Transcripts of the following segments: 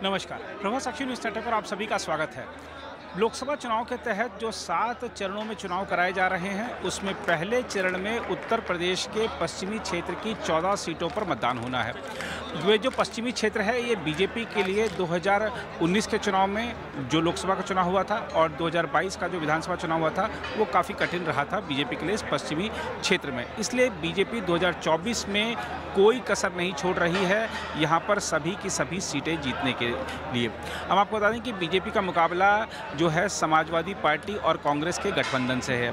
नमस्कार। प्रभा साक्षी news network पर आप सभी का स्वागत है। लोकसभा चुनाव के तहत जो 7 चरणों में चुनाव कराए जा रहे हैं, उसमें पहले चरण में उत्तर प्रदेश के पश्चिमी क्षेत्र की 14 सीटों पर मतदान होना है। ये जो पश्चिमी क्षेत्र है, ये बीजेपी के लिए 2019 के चुनाव में जो लोकसभा का चुनाव हुआ था और 2022 का जो विधानसभा चुनाव हुआ था, वो काफ़ी कठिन रहा था बीजेपी के लिए इस पश्चिमी क्षेत्र में। इसलिए बीजेपी 2024 में कोई कसर नहीं छोड़ रही है यहाँ पर सभी की सभी सीटें जीतने के लिए। हम आपको बता दें कि बीजेपी का मुकाबला जो है समाजवादी पार्टी और कांग्रेस के गठबंधन से है।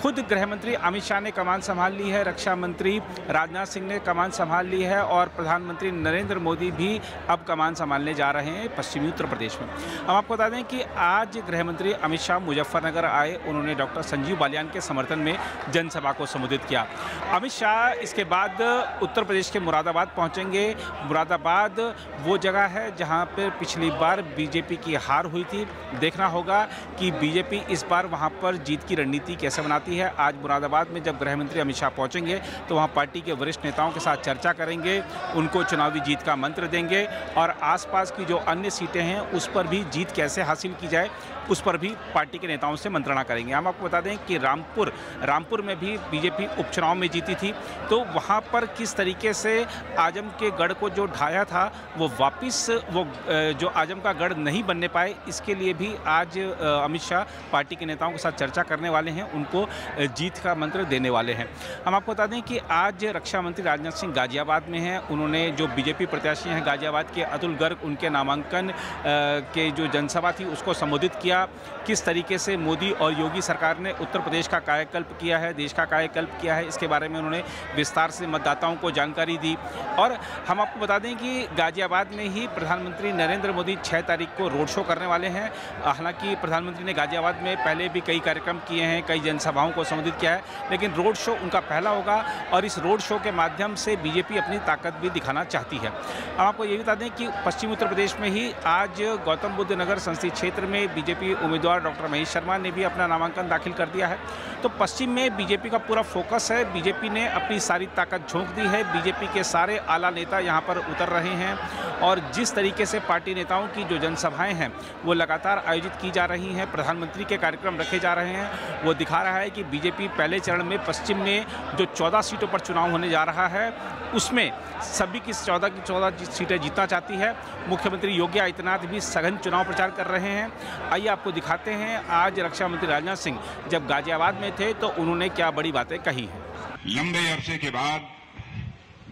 खुद गृह मंत्री अमित शाह ने कमान संभाल ली है, रक्षा मंत्री राजनाथ सिंह ने कमान संभाल ली है और प्रधानमंत्री नरेंद्र मोदी भी अब कमान संभालने जा रहे हैं पश्चिमी उत्तर प्रदेश में। हम आपको बता दें कि आज गृह मंत्री अमित शाह मुजफ्फरनगर आए, उन्होंने डॉक्टर संजीव बालियान के समर्थन में जनसभा को संबोधित किया। अमित शाह इसके बाद उत्तर प्रदेश के मुरादाबाद पहुंचेंगे। मुरादाबाद वो जगह है जहां पर पिछली बार बीजेपी की हार हुई थी। देखना होगा कि बीजेपी इस बार वहां पर जीत की रणनीति कैसे बनाती है। आज मुरादाबाद में जब गृह मंत्री अमित शाह पहुंचेंगे तो वहां पार्टी के वरिष्ठ नेताओं के साथ चर्चा करेंगे, उनको चुनावी जीत का मंत्र देंगे और आसपास की जो अन्य सीटें हैं उस पर भी जीत कैसे हासिल की जाए उस पर भी पार्टी के नेताओं से मंत्रणा करेंगे। हम आपको बता दें कि रामपुर में भी बीजेपी उपचुनाव में जीती थी, तो वहां पर किस तरीके से आजम के गढ़ को जो ढाया था वो वापस वो जो आजम का गढ़ नहीं बनने पाए, इसके लिए भी आज अमित शाह पार्टी के नेताओं के साथ चर्चा करने वाले हैं, उनको जीत का मंत्र देने वाले हैं। हम आपको बता दें कि आज रक्षा मंत्री राजनाथ सिंह गाजियाबाद में हैं। उन्होंने जो बीजेपी प्रत्याशी हैं गाजियाबाद के अतुल गर्ग, उनके नामांकन के जो जनसभा थी उसको संबोधित किया। किस तरीके से मोदी और योगी सरकार ने उत्तर प्रदेश का कायाकल्प किया है, देश का कायाकल्प किया है, इसके बारे में उन्होंने विस्तार से मतदाताओं को जानकारी दी। और हम आपको बता दें कि गाजियाबाद में ही प्रधानमंत्री नरेंद्र मोदी 6 तारीख को रोड शो करने वाले हैं। हालांकि प्रधानमंत्री ने गाजियाबाद में पहले भी कई कार्यक्रम किए हैं, कई जनसभाओं को संबोधित किया है, लेकिन रोड शो उनका पहला होगा और इस रोड शो के माध्यम से बीजेपी अपनी ताकत भी दिखाना चाहती है। हम आपको ये बता दें कि पश्चिमी उत्तर प्रदेश में ही आज गौतम बुद्ध नगर संसदीय क्षेत्र में बीजेपी उम्मीदवार डॉक्टर महेश शर्मा ने भी अपना नामांकन दाखिल कर दिया है। तो पश्चिम में बीजेपी का पूरा फोकस है। बीजेपी ने अपनी सारी ताकत झोंक दी है। बीजेपी के सारे आला नेता यहाँ पर उतर रहे हैं और जिस तरीके से पार्टी नेताओं की जो जनसभाएं हैं वो लगातार आयोजित की जा रही हैं, प्रधानमंत्री के कार्यक्रम रखे जा रहे हैं, वो दिखा रहा है कि बीजेपी पहले चरण में पश्चिम में जो 14 सीटों पर चुनाव होने जा रहा है उसमें सभी की 14 सीटें जीतना चाहती है। मुख्यमंत्री योगी आदित्यनाथ भी सघन चुनाव प्रचार कर रहे हैं। आइए आपको दिखाते हैं आज रक्षा मंत्री राजनाथ सिंह जब गाजियाबाद में थे तो उन्होंने क्या बड़ी बातें कही हैं। लंबे अरसे के बाद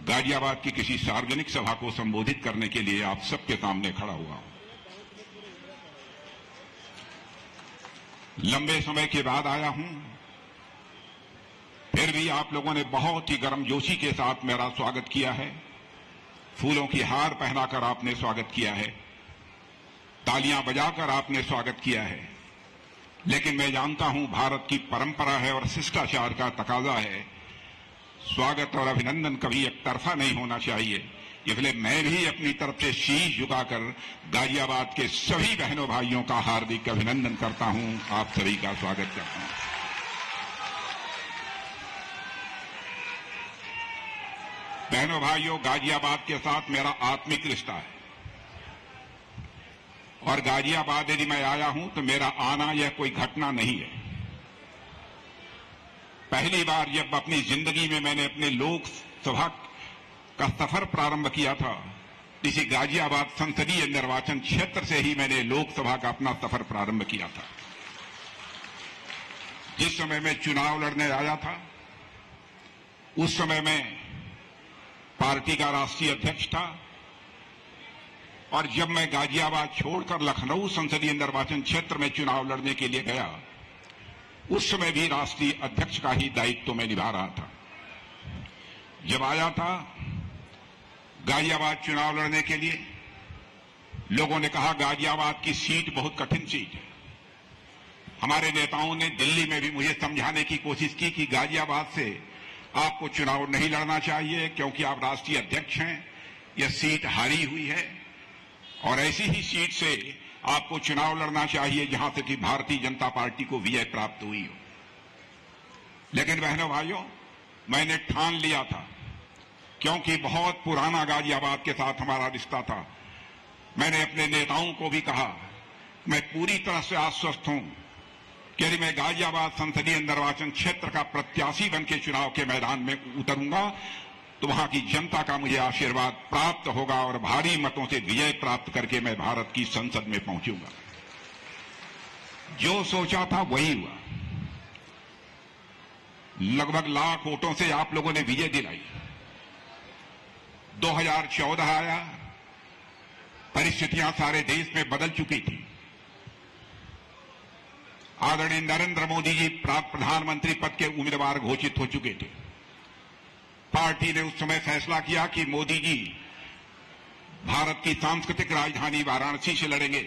गाजियाबाद की किसी सार्वजनिक सभा को संबोधित करने के लिए आप सबके सामने खड़ा हुआ हूं। लंबे समय के बाद आया हूं, फिर भी आप लोगों ने बहुत ही गर्मजोशी के साथ मेरा स्वागत किया है। फूलों की हार पहनाकर आपने स्वागत किया है, तालियां बजाकर आपने स्वागत किया है। लेकिन मैं जानता हूं भारत की परंपरा है और शिष्टाचार का तकाजा है, स्वागत और अभिनंदन कभी एक तरफा नहीं होना चाहिए। इसलिए मैं भी अपनी तरफ से शीश झुकाकर गाजियाबाद के सभी बहनों भाइयों का हार्दिक अभिनंदन करता हूं, आप सभी का स्वागत करता हूं। बहनों भाइयों, गाजियाबाद के साथ मेरा आत्मिक रिश्ता है और गाजियाबाद यदि मैं आया हूं तो मेरा आना यह कोई घटना नहीं है। पहली बार जब अपनी जिंदगी में मैंने अपने लोकसभा का सफर प्रारंभ किया था, इसी गाजियाबाद संसदीय निर्वाचन क्षेत्र से ही मैंने लोकसभा का अपना सफर प्रारंभ किया था। जिस समय मैं चुनाव लड़ने आया था उस समय मैं पार्टी का राष्ट्रीय अध्यक्ष था और जब मैं गाजियाबाद छोड़कर लखनऊ संसदीय निर्वाचन क्षेत्र में चुनाव लड़ने के लिए गया उस समय भी राष्ट्रीय अध्यक्ष का ही दायित्व मैं निभा रहा था। जब आया था गाजियाबाद चुनाव लड़ने के लिए, लोगों ने कहा गाजियाबाद की सीट बहुत कठिन सीट है। हमारे नेताओं ने दिल्ली में भी मुझे समझाने की कोशिश की कि गाजियाबाद से आपको चुनाव नहीं लड़ना चाहिए क्योंकि आप राष्ट्रीय अध्यक्ष हैं, यह सीट हारी हुई है और ऐसी ही सीट से आपको चुनाव लड़ना चाहिए जहां से कि भारतीय जनता पार्टी को विजय प्राप्त हुई हो। लेकिन बहनों भाइयों, मैंने ठान लिया था, क्योंकि बहुत पुराना गाजियाबाद के साथ हमारा रिश्ता था, मैंने अपने नेताओं को भी कहा, मैं पूरी तरह से आश्वस्त हूं कि यदि मैं गाजियाबाद संसदीय निर्वाचन क्षेत्र का प्रत्याशी बन के चुनाव के मैदान में उतरूंगा तो वहां की जनता का मुझे आशीर्वाद प्राप्त होगा और भारी मतों से विजय प्राप्त करके मैं भारत की संसद में पहुंचूंगा। जो सोचा था वही हुआ। लगभग लाख वोटों से आप लोगों ने विजय दिलाई। 2014 आया, परिस्थितियां सारे देश में बदल चुकी थी। आदरणीय नरेंद्र मोदी जी प्रधानमंत्री पद के उम्मीदवार घोषित हो चुके थे। पार्टी ने उस समय फैसला किया कि मोदी जी भारत की सांस्कृतिक राजधानी वाराणसी से लड़ेंगे,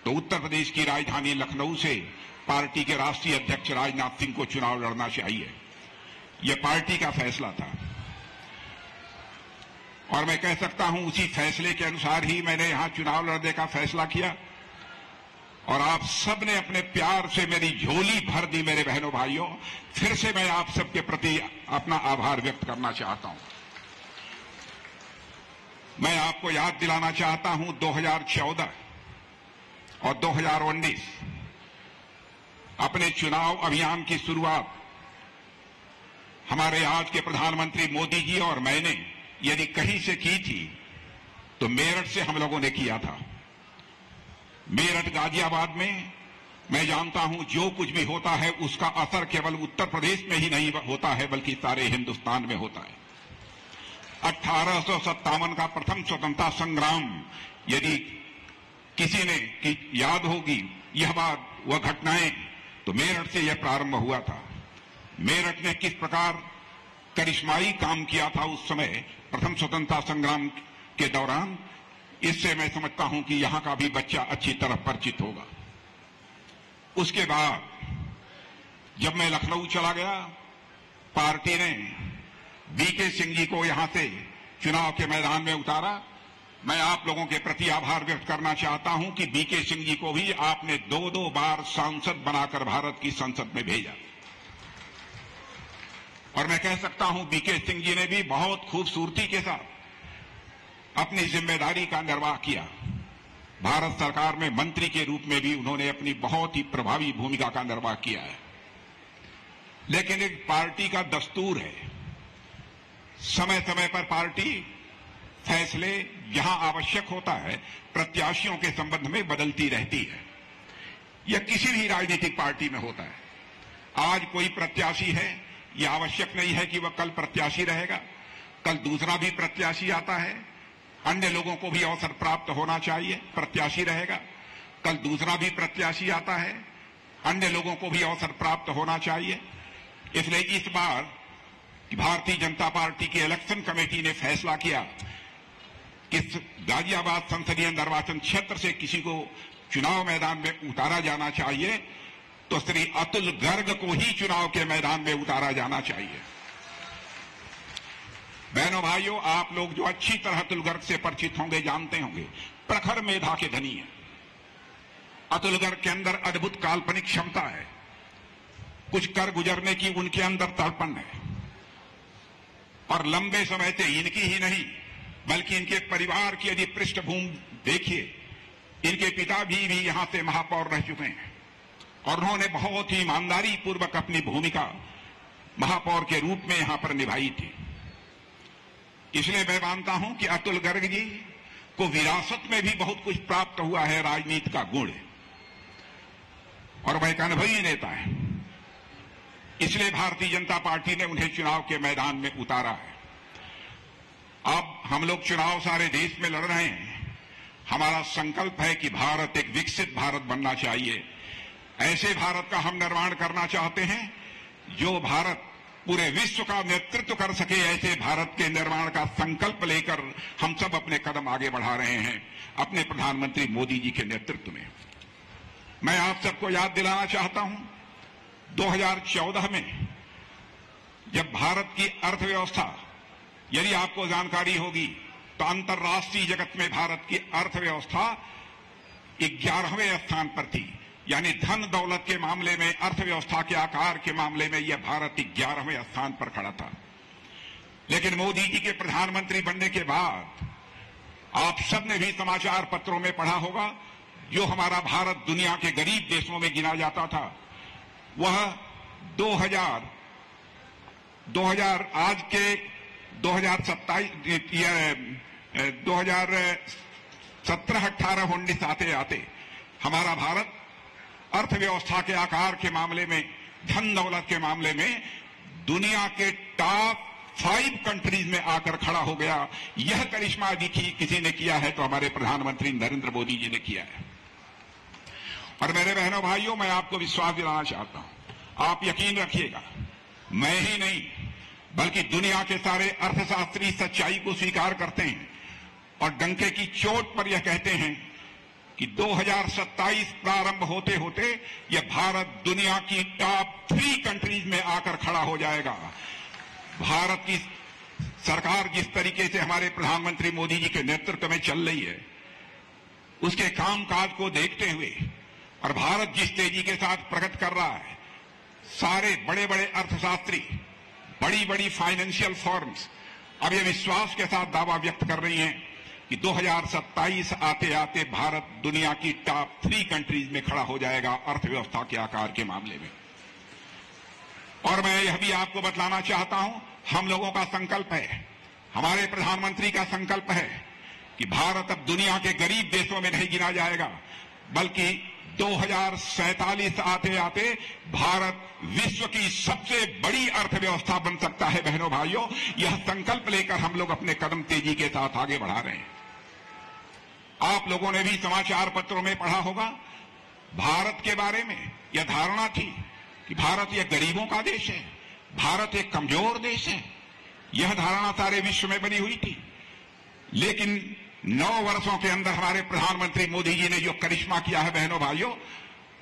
तो उत्तर प्रदेश की राजधानी लखनऊ से पार्टी के राष्ट्रीय अध्यक्ष राजनाथ सिंह को चुनाव लड़ना चाहिए। यह पार्टी का फैसला था और मैं कह सकता हूं उसी फैसले के अनुसार ही मैंने यहां चुनाव लड़ने का फैसला किया और आप सब ने अपने प्यार से मेरी झोली भर दी। मेरे बहनों भाइयों, फिर से मैं आप सबके प्रति अपना आभार व्यक्त करना चाहता हूं। मैं आपको याद दिलाना चाहता हूं 2014 और 2019 अपने चुनाव अभियान की शुरुआत हमारे आज के प्रधानमंत्री मोदी जी और मैंने यदि कहीं से की थी तो मेरठ से हम लोगों ने किया था। मेरठ गाजियाबाद में मैं जानता हूं जो कुछ भी होता है उसका असर केवल उत्तर प्रदेश में ही नहीं होता है बल्कि सारे हिंदुस्तान में होता है। 1857 का प्रथम स्वतंत्रता संग्राम यदि किसी ने याद होगी यह बात, वह घटनाएं, तो मेरठ से यह प्रारंभ हुआ था। मेरठ ने किस प्रकार करिश्माई काम किया था उस समय प्रथम स्वतंत्रता संग्राम के दौरान, इससे मैं समझता हूं कि यहां का भी बच्चा अच्छी तरह परिचित होगा। उसके बाद जब मैं लखनऊ चला गया, पार्टी ने बीके सिंह जी को यहां से चुनाव के मैदान में उतारा। मैं आप लोगों के प्रति आभार व्यक्त करना चाहता हूं कि बीके सिंह जी को भी आपने 2-2 बार सांसद बनाकर भारत की संसद में भेजा और मैं कह सकता हूं बीके सिंह जी ने भी बहुत खूबसूरती के साथ अपनी जिम्मेदारी का निर्वाह किया। भारत सरकार में मंत्री के रूप में भी उन्होंने अपनी बहुत ही प्रभावी भूमिका का निर्वाह किया है। लेकिन एक पार्टी का दस्तूर है, समय समय पर पार्टी फैसले जहां आवश्यक होता है प्रत्याशियों के संबंध में बदलती रहती है। यह किसी भी राजनीतिक पार्टी में होता है। आज कोई प्रत्याशी है, यह आवश्यक नहीं है कि वह कल प्रत्याशी रहेगा, कल दूसरा भी प्रत्याशी आता है, अन्य लोगों को भी अवसर प्राप्त होना चाहिए, प्रत्याशी रहेगा, कल दूसरा भी प्रत्याशी आता है, अन्य लोगों को भी अवसर प्राप्त होना चाहिए। इसलिए इस बार भारतीय जनता पार्टी की इलेक्शन कमेटी ने फैसला किया कि गाजियाबाद संसदीय निर्वाचन क्षेत्र से किसी को चुनाव मैदान में उतारा जाना चाहिए तो श्री अतुल गर्ग को ही चुनाव के मैदान में उतारा जाना चाहिए। बहनों भाइयों, आप लोग जो अच्छी तरह अतुल गर्ग से परिचित होंगे, जानते होंगे, प्रखर मेधा के धनी है। अतुल गर्ग के अंदर अद्भुत काल्पनिक क्षमता है, कुछ कर गुजरने की उनके अंदर तड़पण है और लंबे समय से इनकी ही नहीं बल्कि इनके परिवार की यदि पृष्ठभूमि देखिए, इनके पिता भी यहां से महापौर रह चुके हैं और उन्होंने बहुत ही ईमानदारी पूर्वक अपनी भूमिका महापौर के रूप में यहां पर निभाई थी। इसलिए मैं मानता हूं कि अतुल गर्ग जी को विरासत में भी बहुत कुछ प्राप्त हुआ है, राजनीति का गुण, और वह एक अनुभवी नेता है। इसलिए भारतीय जनता पार्टी ने उन्हें चुनाव के मैदान में उतारा है। अब हम लोग चुनाव सारे देश में लड़ रहे हैं। हमारा संकल्प है कि भारत एक विकसित भारत बनना चाहिए। ऐसे भारत का हम निर्माण करना चाहते हैं जो भारत पूरे विश्व का नेतृत्व कर सके। ऐसे भारत के निर्माण का संकल्प लेकर हम सब अपने कदम आगे बढ़ा रहे हैं अपने प्रधानमंत्री मोदी जी के नेतृत्व में। मैं आप सबको याद दिलाना चाहता हूं, 2014 में जब भारत की अर्थव्यवस्था, यदि आपको जानकारी होगी तो अंतर्राष्ट्रीय जगत में भारत की अर्थव्यवस्था 11वें स्थान पर थी। यानी धन दौलत के मामले में, अर्थव्यवस्था के आकार के मामले में यह भारत 11वें स्थान पर खड़ा था। लेकिन मोदी जी के प्रधानमंत्री बनने के बाद आप सब ने भी समाचार पत्रों में पढ़ा होगा, जो हमारा भारत दुनिया के गरीब देशों में गिना जाता था, वह 2000 आज के 2017-18 19 आते आते हमारा भारत अर्थव्यवस्था के आकार के मामले में, धन दौलत के मामले में दुनिया के टॉप 5 कंट्रीज में आकर खड़ा हो गया। यह करिश्मा यदि किसी ने किया है तो हमारे प्रधानमंत्री नरेंद्र मोदी जी ने किया है। और मेरे बहनों भाइयों, मैं आपको विश्वास दिलाना चाहता हूं, आप यकीन रखिएगा, मैं ही नहीं बल्कि दुनिया के सारे अर्थशास्त्री सच्चाई को स्वीकार करते हैं और डंके की चोट पर यह कहते हैं कि 2027 प्रारंभ होते होते यह भारत दुनिया की टॉप 3 कंट्रीज में आकर खड़ा हो जाएगा। भारत की सरकार जिस तरीके से हमारे प्रधानमंत्री मोदी जी के नेतृत्व में चल रही है, उसके कामकाज को देखते हुए और भारत जिस तेजी के साथ प्रगति कर रहा है, सारे बड़े बड़े अर्थशास्त्री, बड़ी बड़ी फाइनेंशियल फर्म्स अब यह विश्वास के साथ दावा व्यक्त कर रही हैं कि 2027 आते आते भारत दुनिया की टॉप 3 कंट्रीज में खड़ा हो जाएगा अर्थव्यवस्था के आकार के मामले में। और मैं यह भी आपको बतलाना चाहता हूं, हम लोगों का संकल्प है, हमारे प्रधानमंत्री का संकल्प है कि भारत अब दुनिया के गरीब देशों में नहीं गिना जाएगा, बल्कि 2047 आते आते भारत विश्व की सबसे बड़ी अर्थव्यवस्था बन सकता है। बहनों भाइयों, यह संकल्प लेकर हम लोग अपने कदम तेजी के साथ आगे बढ़ा रहे हैं। आप लोगों ने भी समाचार पत्रों में पढ़ा होगा, भारत के बारे में यह धारणा थी कि भारत यह गरीबों का देश है, भारत एक कमजोर देश है। यह धारणा सारे विश्व में बनी हुई थी। लेकिन 9 वर्षों के अंदर हमारे प्रधानमंत्री मोदी जी ने जो करिश्मा किया है, बहनों भाइयों,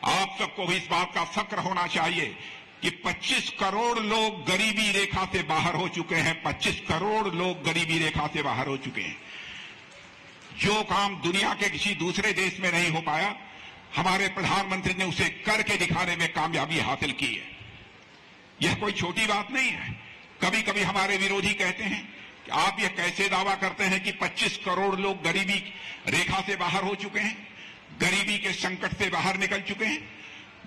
आप सबको भी इस बात का फक्र होना चाहिए कि 25 करोड़ लोग गरीबी रेखा से बाहर हो चुके हैं। 25 करोड़ लोग गरीबी रेखा से बाहर हो चुके हैं। जो काम दुनिया के किसी दूसरे देश में नहीं हो पाया, हमारे प्रधानमंत्री ने उसे करके दिखाने में कामयाबी हासिल की है। यह कोई छोटी बात नहीं है। कभी कभी हमारे विरोधी कहते हैं कि आप यह कैसे दावा करते हैं कि 25 करोड़ लोग गरीबी रेखा से बाहर हो चुके हैं, गरीबी के संकट से बाहर निकल चुके हैं।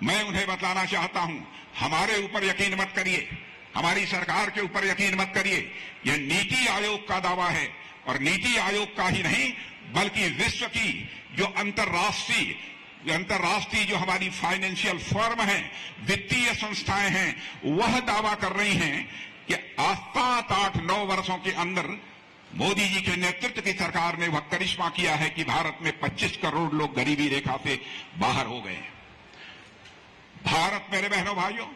मैं उन्हें बतलाना चाहता हूं, हमारे ऊपर यकीन मत करिए, हमारी सरकार के ऊपर यकीन मत करिए। यह नीति आयोग का दावा है, और नीति आयोग का ही नहीं बल्कि विश्व की जो अंतर्राष्ट्रीय जो हमारी फाइनेंशियल फर्म है, वित्तीय संस्थाएं हैं, वह दावा कर रही हैं कि 7, 8, 9 वर्षों के अंदर मोदी जी के नेतृत्व की सरकार ने वह करिश्मा किया है कि भारत में 25 करोड़ लोग गरीबी रेखा से बाहर हो गए हैं। भारत, मेरे बहनों भाइयों,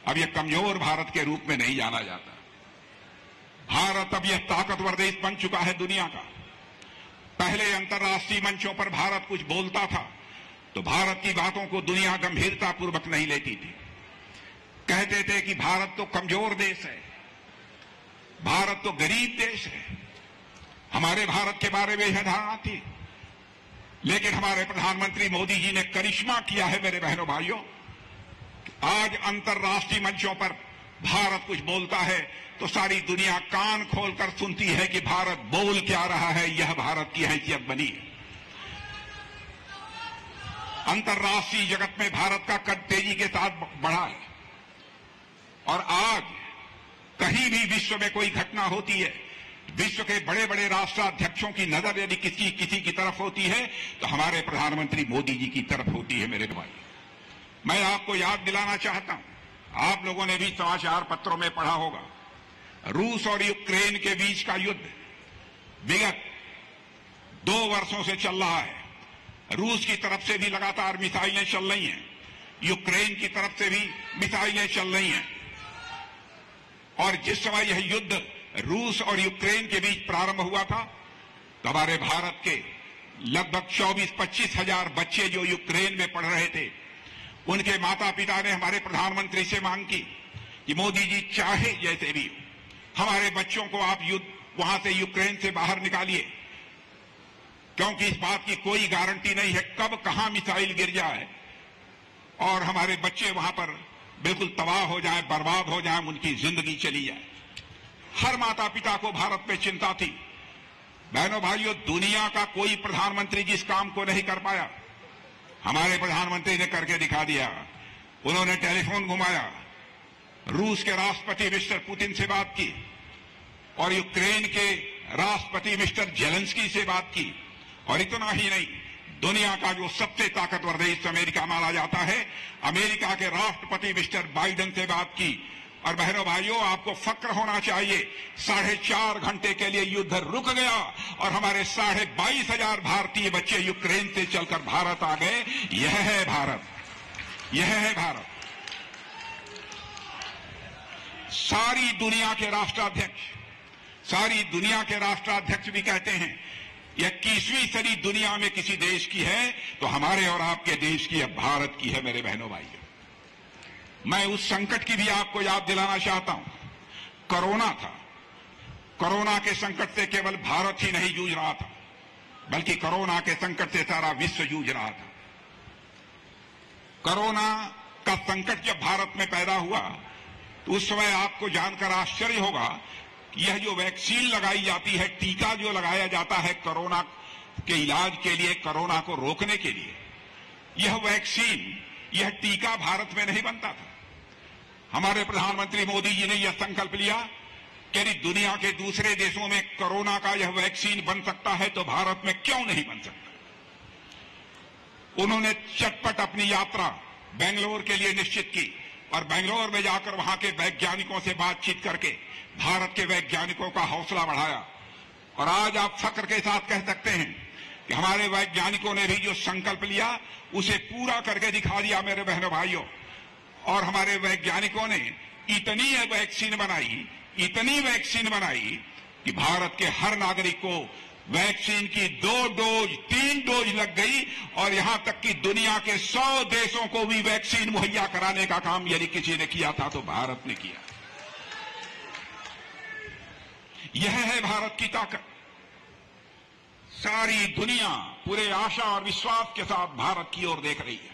अब यह कमजोर भारत के रूप में नहीं जाना जाता। भारत अब यह ताकतवर देश बन चुका है दुनिया का। पहले अंतर्राष्ट्रीय मंचों पर भारत कुछ बोलता था तो भारत की बातों को दुनिया गंभीरतापूर्वक नहीं लेती थी। कहते थे कि भारत तो कमजोर देश है, भारत तो गरीब देश है। हमारे भारत के बारे में यह धारणा थी। लेकिन हमारे प्रधानमंत्री मोदी जी ने करिश्मा किया है, मेरे बहनों भाइयों। आज अंतर्राष्ट्रीय मंचों पर भारत कुछ बोलता है तो सारी दुनिया कान खोलकर सुनती है कि भारत बोल क्या रहा है। यह भारत की हैसियत बनी है। अंतर्राष्ट्रीय जगत में भारत का कद तेजी के साथ बढ़ा है, और आज कहीं भी विश्व में कोई घटना होती है, विश्व के बड़े बड़े राष्ट्राध्यक्षों की नजर यदि किसी की तरफ होती है तो हमारे प्रधानमंत्री मोदी जी की तरफ होती है। मेरे भाई, मैं आपको याद दिलाना चाहता हूं, आप लोगों ने भी समाचार पत्रों में पढ़ा होगा, रूस और यूक्रेन के बीच का युद्ध विगत 2 वर्षों से चल रहा है। रूस की तरफ से भी लगातार मिसाइलें चल रही हैं, यूक्रेन की तरफ से भी मिसाइलें चल रही हैं। और जिस समय यह युद्ध रूस और यूक्रेन के बीच प्रारंभ हुआ था तो हमारे भारत के लगभग 24-25 हजार बच्चे जो यूक्रेन में पढ़ रहे थे, उनके माता पिता ने हमारे प्रधानमंत्री से मांग की कि मोदी जी चाहे जैसे भी हमारे बच्चों को आप वहां से यूक्रेन से बाहर निकालिए, क्योंकि इस बात की कोई गारंटी नहीं है कब कहां मिसाइल गिर जाए और हमारे बच्चे वहां पर बिल्कुल तबाह हो जाएं, बर्बाद हो जाएं, उनकी जिंदगी चली जाए। हर माता पिता को भारत में चिंता थी। बहनों भाइयों, दुनिया का कोई प्रधानमंत्री जिस काम को नहीं कर पाया, हमारे प्रधानमंत्री ने करके दिखा दिया। उन्होंने टेलीफोन घुमाया, रूस के राष्ट्रपति मिस्टर पुतिन से बात की और यूक्रेन के राष्ट्रपति मिस्टर जेलेंस्की से बात की। और इतना ही नहीं, दुनिया का जो सबसे ताकतवर देश अमेरिका माना जाता है, अमेरिका के राष्ट्रपति मिस्टर बाइडेन से बात की। और बहनों भाइयों, आपको फक्र होना चाहिए, 4.5 घंटे के लिए युद्ध रुक गया और हमारे 22,500 भारतीय बच्चे यूक्रेन से चलकर भारत आ गए। यह है भारत, यह है भारत। सारी दुनिया के राष्ट्राध्यक्ष भी कहते हैं 21वीं सदी दुनिया में किसी देश की है तो हमारे और आपके देश की, अब भारत की है। मेरे बहनों भाइयों, मैं उस संकट की भी आपको याद दिलाना चाहता हूं। कोरोना था। कोरोना के संकट से केवल भारत ही नहीं जूझ रहा था, बल्कि कोरोना के संकट से सारा विश्व जूझ रहा था। कोरोना का संकट जब भारत में पैदा हुआ तो उस समय आपको जानकर आश्चर्य होगा कि यह जो वैक्सीन लगाई जाती है, टीका जो लगाया जाता है कोरोना के इलाज के लिए, कोरोना को रोकने के लिए, यह वैक्सीन, यह टीका भारत में नहीं बनता था। हमारे प्रधानमंत्री मोदी जी ने यह संकल्प लिया कि यदि दुनिया के दूसरे देशों में कोरोना का यह वैक्सीन बन सकता है तो भारत में क्यों नहीं बन सकता। उन्होंने चटपट अपनी यात्रा बेंगलोर के लिए निश्चित की और बेंगलोर में जाकर वहां के वैज्ञानिकों से बातचीत करके भारत के वैज्ञानिकों का हौसला बढ़ाया। और आज आप फक्र के साथ कह सकते हैं कि हमारे वैज्ञानिकों ने भी जो संकल्प लिया उसे पूरा करके दिखा दिया। मेरे बहनों भाइयों, और हमारे वैज्ञानिकों ने इतनी वैक्सीन बनाई कि भारत के हर नागरिक को वैक्सीन की 2 डोज 3 डोज लग गई। और यहां तक कि दुनिया के 100 देशों को भी वैक्सीन मुहैया कराने का काम यदि किसी ने किया था तो भारत ने किया। यह है भारत की ताकत। सारी दुनिया पूरे आशा और विश्वास के साथ भारत की ओर देख रही है।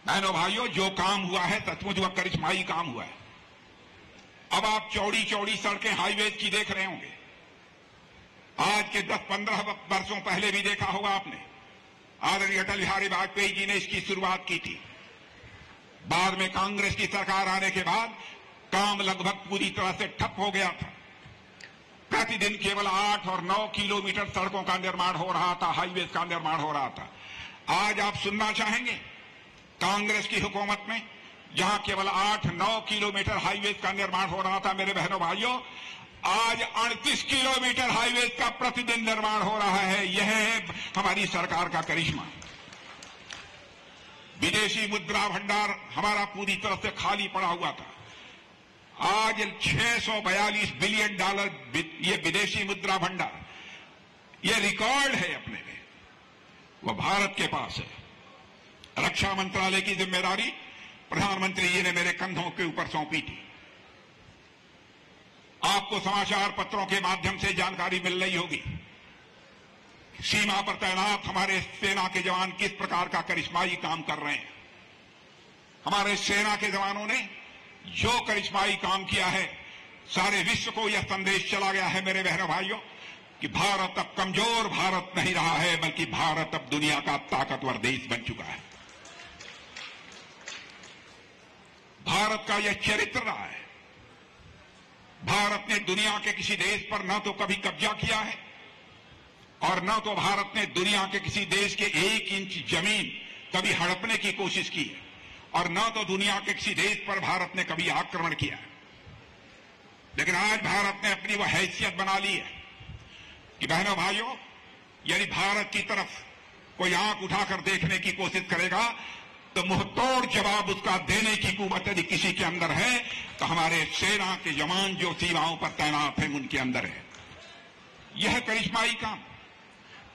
बहनों भाइयों, जो काम हुआ है सचमुच वह करिश्माई काम हुआ है। अब आप चौड़ी चौड़ी सड़कें हाईवेज की देख रहे होंगे। आज के 10-15 वर्षों पहले भी देखा होगा आपने, आदरणीय अटल बिहारी वाजपेयी जी ने इसकी शुरुआत की थी। बाद में कांग्रेस की सरकार आने के बाद काम लगभग पूरी तरह से ठप हो गया था। प्रतिदिन केवल 8 और 9 किलोमीटर सड़कों का निर्माण हो रहा था, हाईवेज का निर्माण हो रहा था। आज आप सुनना चाहेंगे, कांग्रेस की हुकूमत में जहां केवल 8-9 किलोमीटर हाईवेज का निर्माण हो रहा था, मेरे बहनों भाइयों, आज 38 किलोमीटर हाईवेज का प्रतिदिन निर्माण हो रहा है। यह है हमारी सरकार का करिश्मा। विदेशी मुद्रा भंडार हमारा पूरी तरह से खाली पड़ा हुआ था। आज $642 बिलियन ये विदेशी मुद्रा भंडार, यह रिकॉर्ड है अपने में, वह भारत के पास है। रक्षा मंत्रालय की जिम्मेदारी प्रधानमंत्री जी ने मेरे कंधों के ऊपर सौंपी थी। आपको समाचार पत्रों के माध्यम से जानकारी मिल रही होगी, सीमा पर तैनात हमारे सेना के जवान किस प्रकार का करिश्माई काम कर रहे हैं। हमारे सेना के जवानों ने जो करिश्माई काम किया है, सारे विश्व को यह संदेश चला गया है मेरे बहनों भाइयों कि भारत अब कमजोर भारत नहीं रहा है, बल्कि भारत अब दुनिया का ताकतवर देश बन चुका है। भारत का यह चरित्र रहा है। भारत ने दुनिया के किसी देश पर न तो कभी कब्जा किया है और न तो भारत ने दुनिया के किसी देश के 1 इंच जमीन कभी हड़पने की कोशिश की है और न तो दुनिया के किसी देश पर भारत ने कभी आक्रमण किया है। लेकिन आज भारत ने अपनी वह हैसियत बना ली है कि बहनों भाइयों, यदि भारत की तरफ कोई आंख उठाकर देखने की कोशिश करेगा तो मुंहतोड़ जवाब उसका देने की कुव्वत यदि किसी के अंदर है तो हमारे सेना के जवान जो सीमाओं पर तैनात हैं उनके अंदर है। यह करिश्माई काम।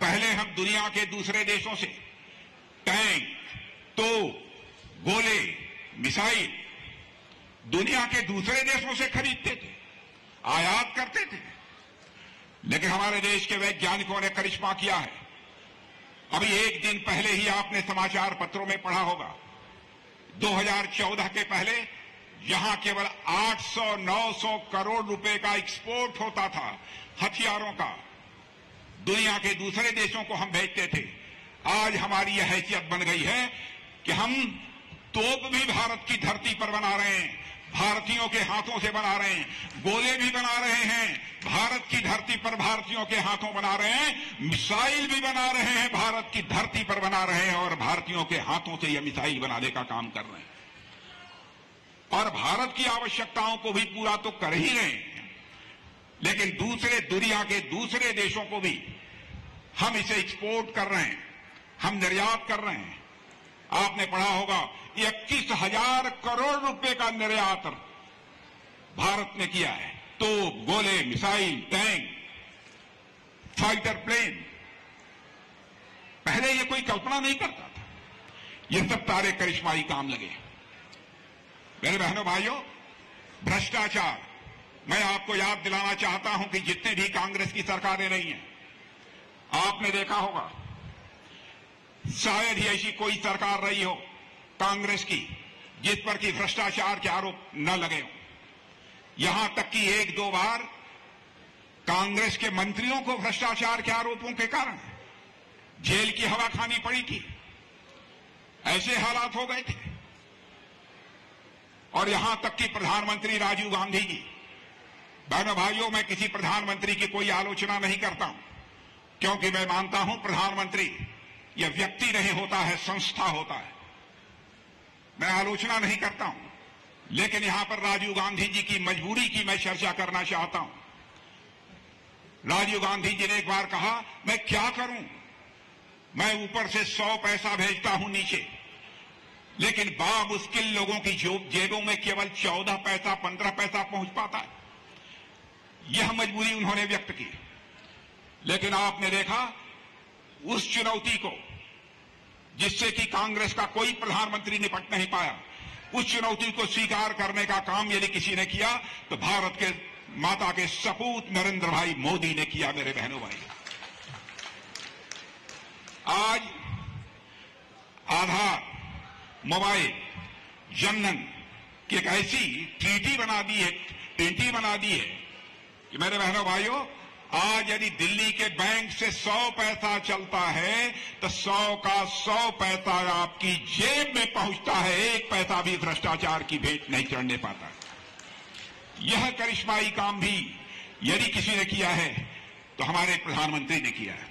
पहले हम दुनिया के दूसरे देशों से टैंक, तोप, गोले, मिसाइल दुनिया के दूसरे देशों से खरीदते थे, आयात करते थे। लेकिन हमारे देश के वैज्ञानिकों ने करिश्मा किया है। अभी 1 दिन पहले ही आपने समाचार पत्रों में पढ़ा होगा, 2014 के पहले जहां केवल 800-900 करोड़ रुपए का एक्सपोर्ट होता था हथियारों का, दुनिया के दूसरे देशों को हम भेजते थे। आज हमारी यह हैसियत बन गई है कि हम तोप भी भारत की धरती पर बना रहे हैं, भारतीयों के हाथों से बना रहे हैं, गोले भी बना रहे हैं, भारत की धरती पर भारतीयों के हाथों बना रहे हैं, मिसाइल भी बना रहे हैं, भारत की धरती पर बना रहे हैं और भारतीयों के हाथों से यह मिसाइल बनाने का काम कर रहे हैं। और भारत की आवश्यकताओं को भी पूरा तो कर ही रहे हैं, लेकिन दूसरे दुनिया के दूसरे देशों को भी हम इसे एक्सपोर्ट कर रहे हैं, हम निर्यात कर रहे हैं। आपने पढ़ा होगा 21,000 करोड़ रुपए का निर्यात भारत ने किया है। तो गोले, मिसाइल, टैंक, फाइटर प्लेन, पहले ये कोई कल्पना नहीं करता था। ये सब तारे करिश्माई काम लगे। मेरे बहनों भाइयों, भ्रष्टाचार, मैं आपको याद दिलाना चाहता हूं कि जितने भी कांग्रेस की सरकारें रही हैं, आपने देखा होगा शायद ही ऐसी कोई सरकार रही हो कांग्रेस की जिस पर कि भ्रष्टाचार के आरोप न लगे हों। यहां तक कि 1-2 बार कांग्रेस के मंत्रियों को भ्रष्टाचार के आरोपों के कारण जेल की हवा खानी पड़ी थी। ऐसे हालात हो गए थे। और यहां तक कि प्रधानमंत्री राजीव गांधी जी, बहनों भाइयों, मैं किसी प्रधानमंत्री की कोई आलोचना नहीं करता हूं, क्योंकि मैं मानता हूं प्रधानमंत्री यह व्यक्ति नहीं होता है, संस्था होता है। मैं आलोचना नहीं करता हूं, लेकिन यहां पर राजीव गांधी जी की मजबूरी की मैं चर्चा करना चाहता हूं। राजीव गांधी जी ने एक बार कहा, मैं क्या करूं, मैं ऊपर से 100 पैसा भेजता हूं नीचे, लेकिन बामुश्किल लोगों की जेबों में केवल 14 पैसा 15 पैसा पहुंच पाता है। यह मजबूरी उन्होंने व्यक्त की। लेकिन आपने देखा उस चुनौती को जिससे कि कांग्रेस का कोई प्रधानमंत्री निपट नहीं पाया, उस चुनौती को स्वीकार करने का काम यदि किसी ने किया तो भारत के माता के सपूत नरेंद्र भाई मोदी ने किया। मेरे बहनों भाई, आज आधार, मोबाइल, जनधन की एक ऐसी ट्रीटी बना दी है कि मेरे बहनों भाइयों, आज यदि दिल्ली के बैंक से 100 पैसा चलता है तो 100 का 100 पैसा आपकी जेब में पहुंचता है। 1 पैसा भी भ्रष्टाचार की भेंट नहीं चढ़ने पाता। यह करिश्माई काम भी यदि किसी ने किया है तो हमारे प्रधानमंत्री ने किया है।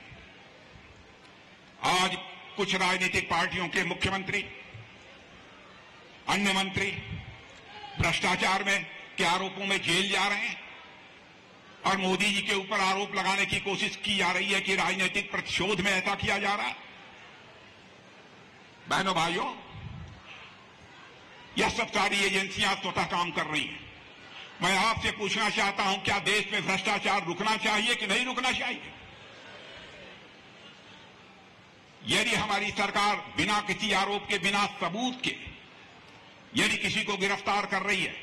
आज कुछ राजनीतिक पार्टियों के मुख्यमंत्री, अन्य मंत्री भ्रष्टाचार में के आरोपों में जेल जा रहे हैं और मोदी जी के ऊपर आरोप लगाने की कोशिश की जा रही है कि राजनीतिक प्रतिशोध में ऐसा किया जा रहा है। बहनों भाइयों, यह सब सारी एजेंसियां स्वतः काम कर रही हैं। मैं आपसे पूछना चाहता हूं, क्या देश में भ्रष्टाचार रुकना चाहिए कि नहीं रुकना चाहिए? यदि हमारी सरकार बिना किसी आरोप के, बिना सबूत के यदि किसी को गिरफ्तार कर रही है,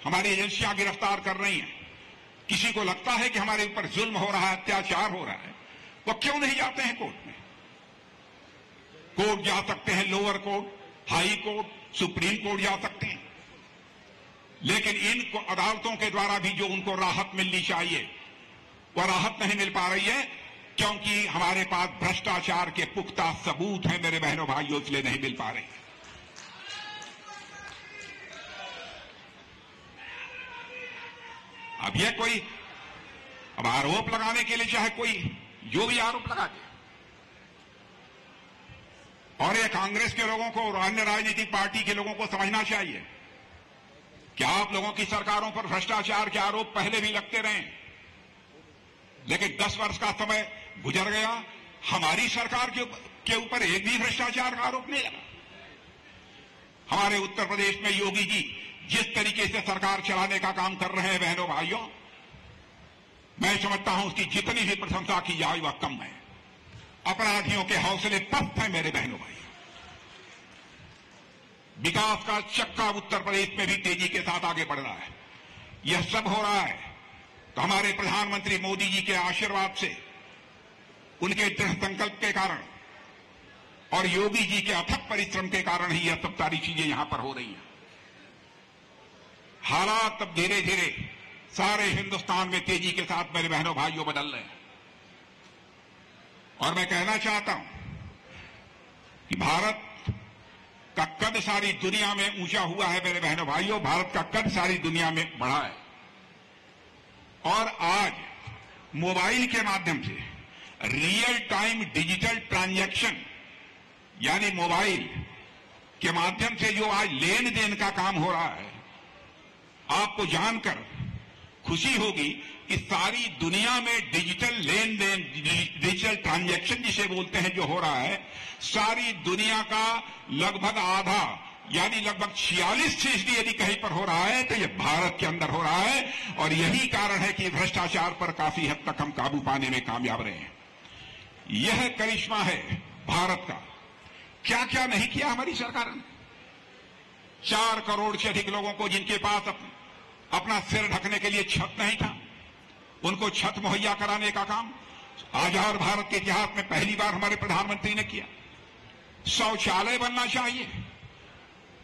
हमारी एजेंसियां गिरफ्तार कर रही हैं, किसी को लगता है कि हमारे ऊपर जुल्म हो रहा है, अत्याचार हो रहा है, तो क्यों नहीं जाते हैं कोर्ट में? कोर्ट जा सकते हैं, lower court, high court, supreme court जा सकते हैं, लेकिन इन अदालतों के द्वारा भी जो उनको राहत मिलनी चाहिए वह राहत नहीं मिल पा रही है, क्योंकि हमारे पास भ्रष्टाचार के पुख्ता सबूत हैं। मेरे बहनों भाइयों, इसलिए नहीं मिल पा रही। अब यह कोई अब आरोप लगाने के लिए चाहे कोई जो भी आरोप लगा दे, और यह कांग्रेस के लोगों को और अन्य राजनीतिक पार्टी के लोगों को समझना चाहिए कि आप लोगों की सरकारों पर भ्रष्टाचार के आरोप पहले भी लगते रहे, लेकिन 10 वर्ष का समय गुजर गया, हमारी सरकार के ऊपर एक भी भ्रष्टाचार का आरोप नहीं लगा। हमारे उत्तर प्रदेश में योगी जी जिस तरीके से सरकार चलाने का काम कर रहे हैं, बहनों भाइयों, मैं समझता हूं उसकी जितनी भी प्रशंसा की जाए वह कम है। अपराधियों के हौसले पस्त हैं मेरे बहनों भाई। विकास का चक्का उत्तर प्रदेश में भी तेजी के साथ आगे बढ़ रहा है। यह सब हो रहा है तो हमारे प्रधानमंत्री मोदी जी के आशीर्वाद से, उनके दृढ़ संकल्प के कारण और योगी जी के अथक परिश्रम के कारण ही यह सब सारी चीजें यहां पर हो रही हैं। हालात अब धीरे धीरे सारे हिंदुस्तान में तेजी के साथ मेरे बहनों भाइयों बदल रहे हैं। और मैं कहना चाहता हूं कि भारत का कद सारी दुनिया में ऊंचा हुआ है। मेरे बहनों भाइयों, भारत का कद सारी दुनिया में बढ़ा है। और आज मोबाइल के माध्यम से रियल टाइम डिजिटल ट्रांजैक्शन, यानी मोबाइल के माध्यम से जो आज लेन देन का काम हो रहा है, आपको जानकर खुशी होगी कि सारी दुनिया में डिजिटल लेन देन, डिजिटल ट्रांजैक्शन जिसे बोलते हैं, जो हो रहा है, सारी दुनिया का लगभग आधा यानी लगभग 46% यदि कहीं पर हो रहा है तो यह भारत के अंदर हो रहा है। और यही कारण है कि भ्रष्टाचार पर काफी हद तक हम काबू पाने में कामयाब रहे हैं। यह करिश्मा है भारत का। क्या क्या नहीं किया हमारी सरकार ने। 4 करोड़ से अधिक लोगों को जिनके पास अपना सिर ढकने के लिए छत नहीं था, उनको छत मुहैया कराने का काम आजाद भारत के इतिहास में पहली बार हमारे प्रधानमंत्री ने किया। शौचालय बनना चाहिए।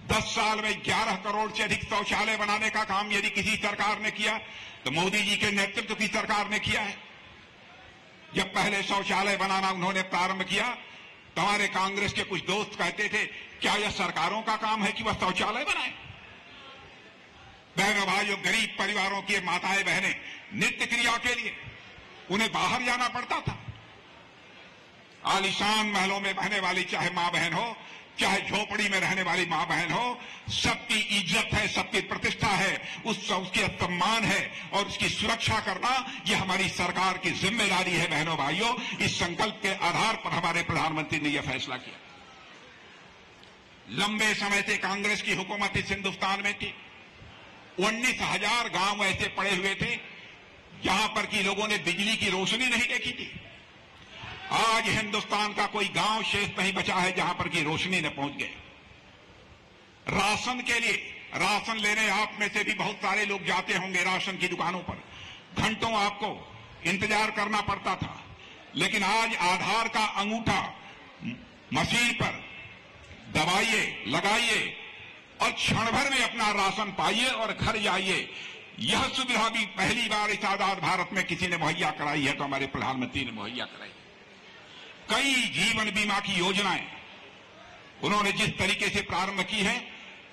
10 साल में 11 करोड़ से अधिक शौचालय बनाने का काम यदि किसी सरकार ने किया तो मोदी जी के नेतृत्व की सरकार ने किया है। जब पहले शौचालय बनाना उन्होंने प्रारंभ किया तो हमारे कांग्रेस के कुछ दोस्त कहते थे, क्या यह सरकारों का काम है कि वह शौचालय बनाए? बहनों भाइयों, गरीब परिवारों की माताएं बहनें नित्य क्रिया के लिए उन्हें बाहर जाना पड़ता था। आलीशान महलों में रहने वाली चाहे मां बहन हो, चाहे झोपड़ी में रहने वाली मां बहन हो, सबकी इज्जत है, सबकी प्रतिष्ठा है, उसके सम्मान है और उसकी सुरक्षा करना यह हमारी सरकार की जिम्मेदारी है। बहनों भाइयों, इस संकल्प के आधार पर हमारे प्रधानमंत्री ने यह फैसला किया। लंबे समय से कांग्रेस की हुकूमत इस हिंदुस्तान में थी। 19,000 गांव ऐसे पड़े हुए थे जहां पर कि लोगों ने बिजली की रोशनी नहीं देखी थी। आज हिंदुस्तान का कोई गांव शेष नहीं बचा है जहां पर कि रोशनी न पहुंच गए। राशन के लिए, राशन लेने आप में से भी बहुत सारे लोग जाते होंगे राशन की दुकानों पर। घंटों आपको इंतजार करना पड़ता था, लेकिन आज आधार का अंगूठा मशीन पर दबाइए, लगाइए और क्षण भर में अपना राशन पाइए और घर जाइए। यह सुविधा भी पहली बार इस आजाद भारत में किसी ने मुहैया कराई है तो हमारे प्रधानमंत्री ने मुहैया कराई। कई जीवन बीमा की योजनाएं उन्होंने जिस तरीके से प्रारंभ की है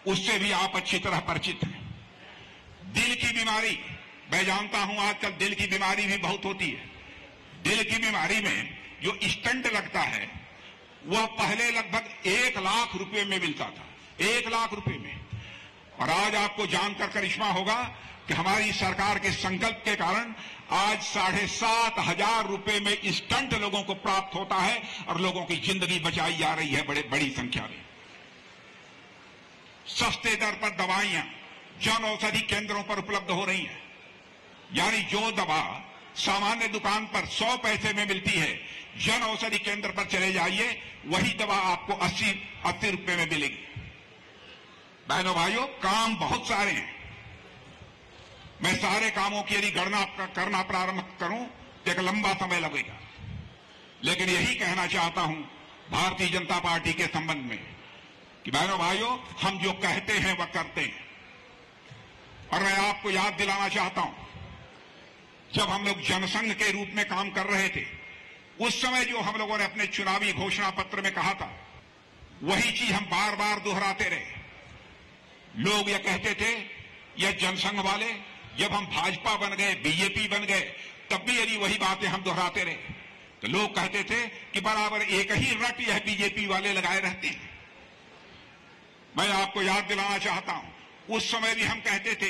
उससे भी आप अच्छी तरह परिचित हैं। दिल की बीमारी, मैं जानता हूं आजकल दिल की बीमारी भी बहुत होती है। दिल की बीमारी में जो स्टंट लगता है वह पहले लगभग 1 लाख रुपए में मिलता था, 1 लाख रुपए में। और आज आपको जानकर करिश्मा होगा कि हमारी सरकार के संकल्प के कारण आज 7,500 रुपए में स्टंट लोगों को प्राप्त होता है और लोगों की जिंदगी बचाई जा रही है बड़ी संख्या में। सस्ते दर पर दवाइयां जन औषधि केंद्रों पर उपलब्ध हो रही हैं। यानी जो दवा सामान्य दुकान पर 100 पैसे में मिलती है, जन औषधि केंद्र पर चले जाइए, वही दवा आपको 80 रुपए में मिलेगी। बहनों भाइयों, काम बहुत सारे हैं। मैं सारे कामों की यदि गणना करना प्रारंभ करूं तो एक लंबा समय लगेगा, लेकिन यही कहना चाहता हूं भारतीय जनता पार्टी के संबंध में कि बहनों भाइयों, हम जो कहते हैं वह करते हैं। और मैं आपको याद दिलाना चाहता हूं, जब हम लोग जनसंघ के रूप में काम कर रहे थे उस समय जो हम लोगों ने अपने चुनावी घोषणा पत्र में कहा था वही चीज हम बार बार दोहराते रहे। लोग यह कहते थे, यह जनसंघ वाले जब हम भाजपा बन गए, बीजेपी बन गए, तब भी यदि वही बातें हम दोहराते रहे तो लोग कहते थे कि बराबर एक ही रट यह बीजेपी वाले लगाए रहते हैं। मैं आपको याद दिलाना चाहता हूं, उस समय भी हम कहते थे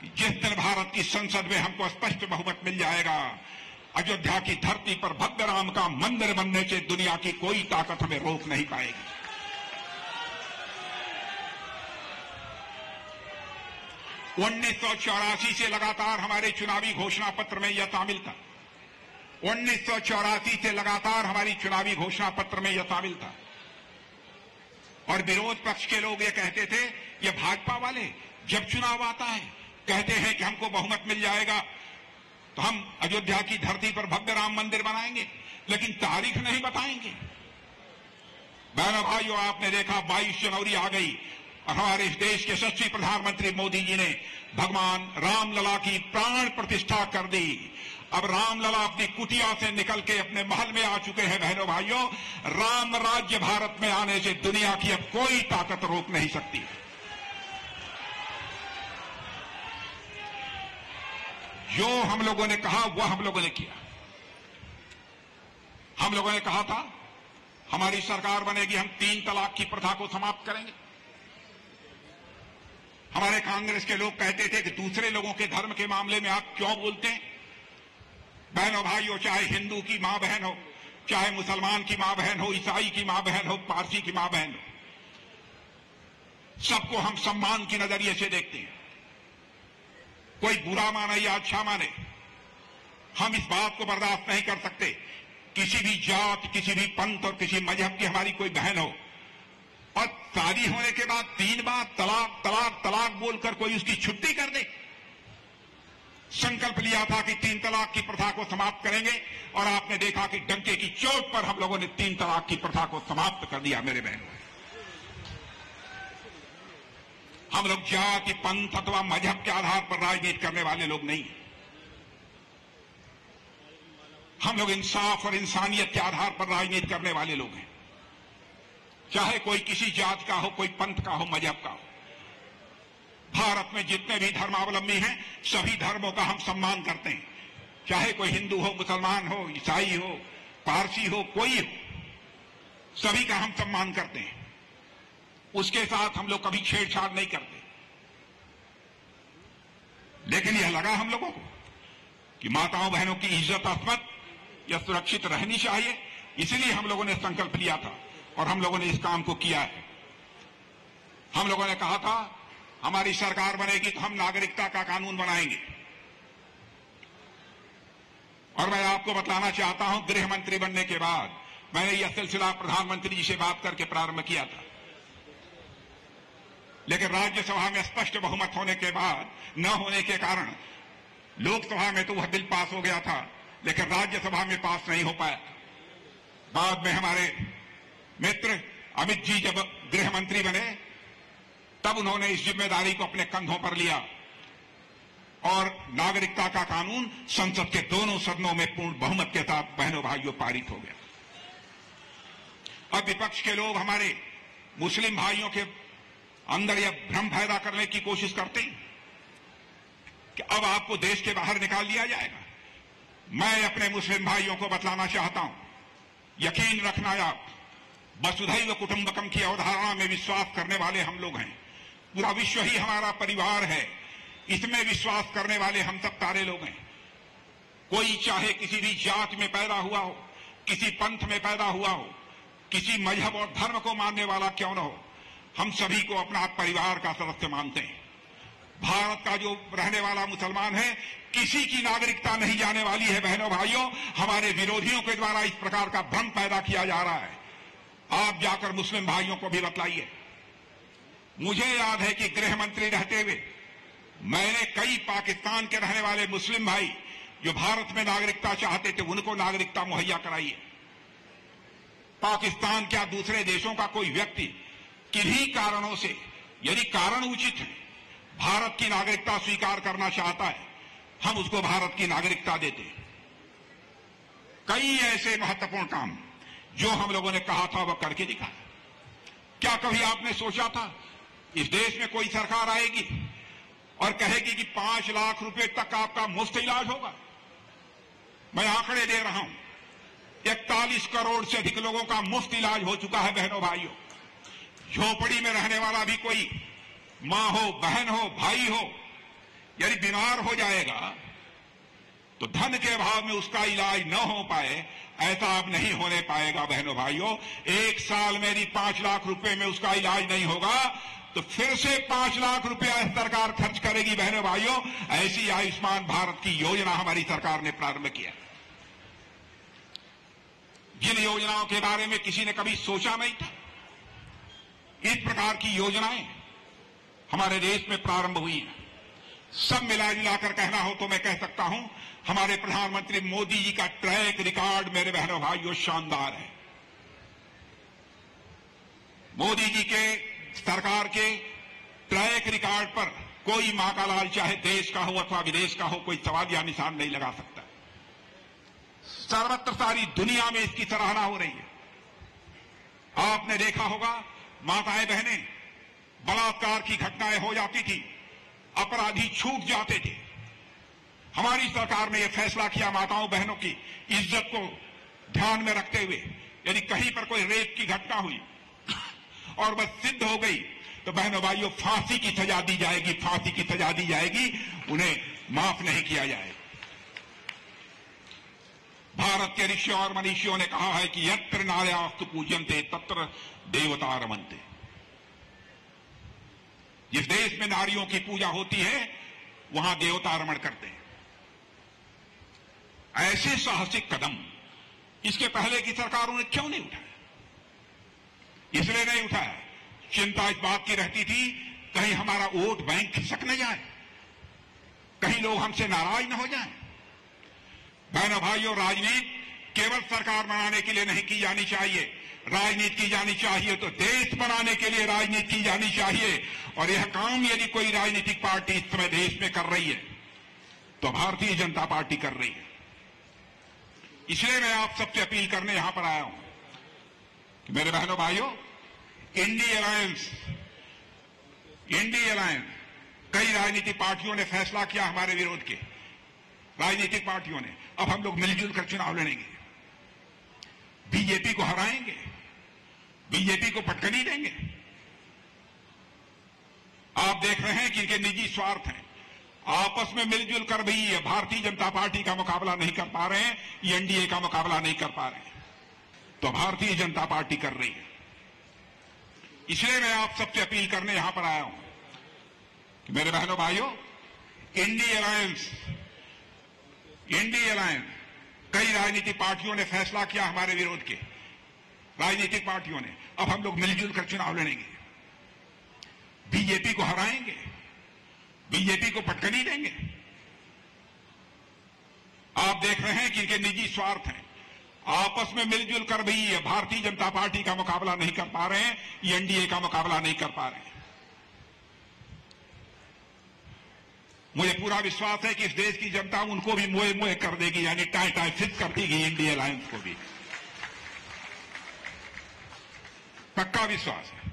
कि जिस दिन भारत की संसद में हमको स्पष्ट बहुमत मिल जाएगा, अयोध्या की धरती पर भव्य राम का मंदिर बनने से दुनिया की कोई ताकत हमें रोक नहीं पाएगी। 1984 से लगातार हमारे चुनावी घोषणा पत्र में यह शामिल था। 1984 से लगातार हमारी चुनावी घोषणा पत्र में यह शामिल था। और विरोध पक्ष के लोग ये कहते थे, ये भाजपा वाले जब चुनाव आता है कहते हैं कि हमको बहुमत मिल जाएगा तो हम अयोध्या की धरती पर भव्य राम मंदिर बनाएंगे, लेकिन तारीख नहीं बताएंगे। बहनों भाइयों, आपने देखा 22 जनवरी आ गई और हमारे इस देश के यशस्वी प्रधानमंत्री मोदी जी ने भगवान रामलला की प्राण प्रतिष्ठा कर दी। अब रामलला अपनी कुटिया से निकल के अपने महल में आ चुके हैं। बहनों भाइयों, राम राज्य भारत में आने से दुनिया की अब कोई ताकत रोक नहीं सकती। जो हम लोगों ने कहा वह हम लोगों ने किया। हम लोगों ने कहा था हमारी सरकार बनेगी, हम 3 तलाक की प्रथा को समाप्त करेंगे। हमारे कांग्रेस के लोग कहते थे कि दूसरे लोगों के धर्म के मामले में आप क्यों बोलते हैं। बहनों भाइयों, चाहे हिंदू की मां बहन हो, चाहे मुसलमान की मां बहन हो, ईसाई की मां बहन हो, पारसी की मां बहन हो, सबको हम सम्मान की नजरिए से देखते हैं। कोई बुरा माने या अच्छा माने, हम इस बात को बर्दाश्त नहीं कर सकते किसी भी जात, किसी भी पंथ और किसी मजहब की हमारी कोई बहन हो और शादी होने के बाद 3 बार तलाक तलाक तलाक बोलकर कोई उसकी छुट्टी कर दे। संकल्प लिया था कि 3 तलाक की प्रथा को समाप्त करेंगे और आपने देखा कि डंके की चोट पर हम लोगों ने 3 तलाक की प्रथा को समाप्त कर दिया। मेरे बहनों, हम लोग जाति, पंथ अथवा मजहब के आधार पर राजनीति करने वाले लोग नहीं। हम लोग इंसाफ और इंसानियत के आधार पर राजनीति करने वाले लोग हैं। चाहे कोई किसी जात का हो, कोई पंथ का हो, मजहब का हो। भारत में जितने भी धर्मावलंबी हैं, सभी धर्मों का हम सम्मान करते हैं। चाहे कोई हिंदू हो, मुसलमान हो, ईसाई हो, पारसी हो, कोई हो, सभी का हम सम्मान करते हैं। उसके साथ हम लोग कभी छेड़छाड़ नहीं करते। लेकिन यह लगा हम लोगों को कि माताओं बहनों की इज्जत अस्मत यह सुरक्षित रहनी चाहिए, इसलिए हम लोगों ने संकल्प लिया था और हम लोगों ने इस काम को किया है। हम लोगों ने कहा था हमारी सरकार बनेगी तो हम नागरिकता का कानून बनाएंगे। और मैं आपको बतलाना चाहता हूं, गृह मंत्री बनने के बाद मैंने यह सिलसिला प्रधानमंत्री जी से बात करके प्रारंभ किया था। लेकिन राज्यसभा में स्पष्ट बहुमत होने के बाद न होने के कारण लोकसभा में तो वह बिल पास हो गया था, लेकिन राज्यसभा में पास नहीं हो पाया। बाद में हमारे मित्र अमित जी जब गृह मंत्री बने तब उन्होंने इस जिम्मेदारी को अपने कंधों पर लिया और नागरिकता का कानून संसद के दोनों सदनों में पूर्ण बहुमत के साथ बहनों भाइयों पारित हो गया। अब विपक्ष के लोग हमारे मुस्लिम भाइयों के अंदर यह भ्रम पैदा करने की कोशिश करते हैं कि अब आपको देश के बाहर निकाल दिया जाएगा। मैं अपने मुस्लिम भाइयों को बतलाना चाहता हूं, यकीन रखना आप, वसुधैव कुटुंबकम की अवधारणा में विश्वास करने वाले हम लोग हैं। पूरा विश्व ही हमारा परिवार है, इसमें विश्वास करने वाले हम सब सारे लोग हैं। कोई चाहे किसी भी जात में पैदा हुआ हो, किसी पंथ में पैदा हुआ हो, किसी मजहब और धर्म को मानने वाला क्यों न हो, हम सभी को अपना परिवार का सदस्य मानते हैं। भारत का जो रहने वाला मुसलमान है, किसी की नागरिकता नहीं जाने वाली है। बहनों भाइयों, हमारे विरोधियों के द्वारा इस प्रकार का भ्रम पैदा किया जा रहा है। आप जाकर मुस्लिम भाइयों को भी बतलाइए। मुझे याद है कि गृह मंत्री रहते हुए मैंने कई पाकिस्तान के रहने वाले मुस्लिम भाई जो भारत में नागरिकता चाहते थे, उनको नागरिकता मुहैया कराई है। पाकिस्तान क्या दूसरे देशों का कोई व्यक्ति किन्हीं कारणों से, यदि कारण उचित है, भारत की नागरिकता स्वीकार करना चाहता है, हम उसको भारत की नागरिकता देते हैं। कई ऐसे महत्वपूर्ण काम जो हम लोगों ने कहा था वह करके दिखाया। क्या कभी आपने सोचा था इस देश में कोई सरकार आएगी और कहेगी कि 5 लाख रुपए तक आपका मुफ्त इलाज होगा? मैं आंकड़े दे रहा हूं, 41 करोड़ से अधिक लोगों का मुफ्त इलाज हो चुका है। बहनों भाइयों, झोपड़ी में रहने वाला भी कोई मां हो, बहन हो, भाई हो, यदि बीमार हो जाएगा तो धन के अभाव में उसका इलाज न हो पाए, ऐसा अब नहीं होने पाएगा। बहनों भाइयों, 1 साल में यदि 5 लाख रुपए में उसका इलाज नहीं होगा तो फिर से 5 लाख रुपया सरकार खर्च करेगी। बहनों भाइयों, ऐसी आयुष्मान भारत की योजना हमारी सरकार ने प्रारंभ किया। जिन योजनाओं के बारे में किसी ने कभी सोचा नहीं था, इस प्रकार की योजनाएं हमारे देश में प्रारंभ हुई हैं। सब मिला जुलाकर कहना हो तो मैं कह सकता हूं, हमारे प्रधानमंत्री मोदी जी का ट्रैक रिकॉर्ड मेरे बहनों भाइयों शानदार है। मोदी जी के सरकार के ट्रैक रिकॉर्ड पर कोई मां का लाल चाहे देश का हो अथवा विदेश का हो कोई सवाल या निशान नहीं लगा सकता। सर्वत्र सारी दुनिया में इसकी सराहना हो रही है। आपने देखा होगा माताएं बहनें, बलात्कार की घटनाएं हो जाती थी, अपराधी छूट जाते थे। हमारी सरकार ने यह फैसला किया माताओं बहनों की इज्जत को ध्यान में रखते हुए यदि कहीं पर कोई रेप की घटना हुई और वह सिद्ध हो गई तो बहनों भाइयों फांसी की सजा दी जाएगी, फांसी की सजा दी जाएगी, उन्हें माफ नहीं किया जाएगा। भारत के ऋषियों और मनीषियों ने कहा है कि यत्र नार्यास्तु पूज्यन्ते तत्र देवता रमन्ते। जिस देश में नारियों की पूजा होती है वहां देवता रमण करते हैं। ऐसे साहसिक कदम इसके पहले की सरकारों ने क्यों नहीं उठाया? इसलिए नहीं उठाया, चिंता इस बात की रहती थी कहीं हमारा वोट बैंक खिसक न जाए, कहीं लोग हमसे नाराज न हो जाएं। बहनों भाइयों, राजनीति केवल सरकार बनाने के लिए नहीं की जानी चाहिए। राजनीति की जानी चाहिए तो देश बनाने के लिए राजनीति की जानी चाहिए। और यह काम यदि कोई राजनीतिक पार्टी इस समय देश में कर रही है तो भारतीय जनता पार्टी कर रही है। इसलिए मैं आप सबसे अपील करने यहां पर आया हूं कि मेरे बहनों भाइयों, इंडी अलायंस कई राजनीतिक पार्टियों ने फैसला किया हमारे विरोध के, राजनीतिक पार्टियों ने। अब हम लोग मिलजुल कर चुनाव लड़ेंगे, बीजेपी को हराएंगे, बीजेपी को पटकनी देंगे। आप देख रहे हैं कि इनके निजी स्वार्थ हैं, आपस में मिलजुल कर भी ये भारतीय जनता पार्टी का मुकाबला नहीं कर पा रहे हैं, ये एनडीए का मुकाबला नहीं कर पा रहे हैं, तो भारतीय जनता पार्टी कर रही है। इसलिए मैं आप सबसे अपील करने यहां पर आया हूं कि मेरे बहनों भाइयों, इंडी अलायंस कई राजनीतिक पार्टियों ने फैसला किया हमारे विरोध के, राजनीतिक पार्टियों ने। अब हम लोग मिलजुल कर चुनाव लड़ेंगे, बीजेपी को हराएंगे, बीजेपी को पटकनी देंगे। आप देख रहे हैं कि इनके निजी स्वार्थ हैं, आपस में मिलजुल कर भी ये भारतीय जनता पार्टी का मुकाबला नहीं कर पा रहे हैं, ये एनडीए का मुकाबला नहीं कर पा रहे हैं। मुझे पूरा विश्वास है कि इस देश की जनता उनको भी मोए मोए कर देगी, यानी टाई टाई फिट कर देगी इंडिया अलायंस को भी, पक्का विश्वास है।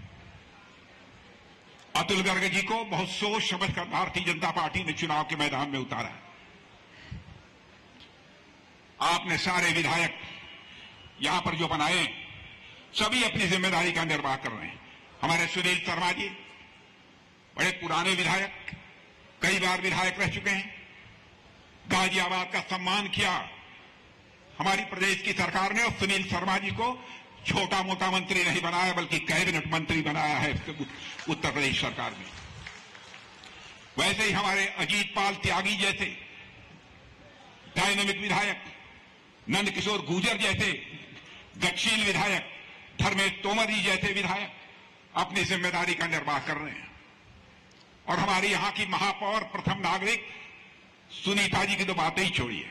अतुल गर्ग जी को बहुत सोच समझकर भारतीय जनता पार्टी ने चुनाव के मैदान में उतारा है। आपने सारे विधायक यहां पर जो बनाए सभी अपनी जिम्मेदारी का निर्वाह कर रहे हैं। हमारे सुनील शर्मा जी बड़े पुराने विधायक, कई बार विधायक रह चुके हैं, गाजियाबाद का सम्मान किया हमारी प्रदेश की सरकार ने, और सुनील शर्मा जी को छोटा मोटा मंत्री नहीं बनाया बल्कि कैबिनेट मंत्री बनाया है उत्तर प्रदेश सरकार में। वैसे ही हमारे अजीत पाल त्यागी जैसे डायनेमिक विधायक, नंद किशोर गुर्जर जैसे गतिशील विधायक, धर्मेश तोमर जी जैसे विधायक अपनी जिम्मेदारी का निर्वाह कर रहे हैं। और हमारी यहां की महापौर प्रथम नागरिक सुनीता जी की तो बातें ही छोड़िए।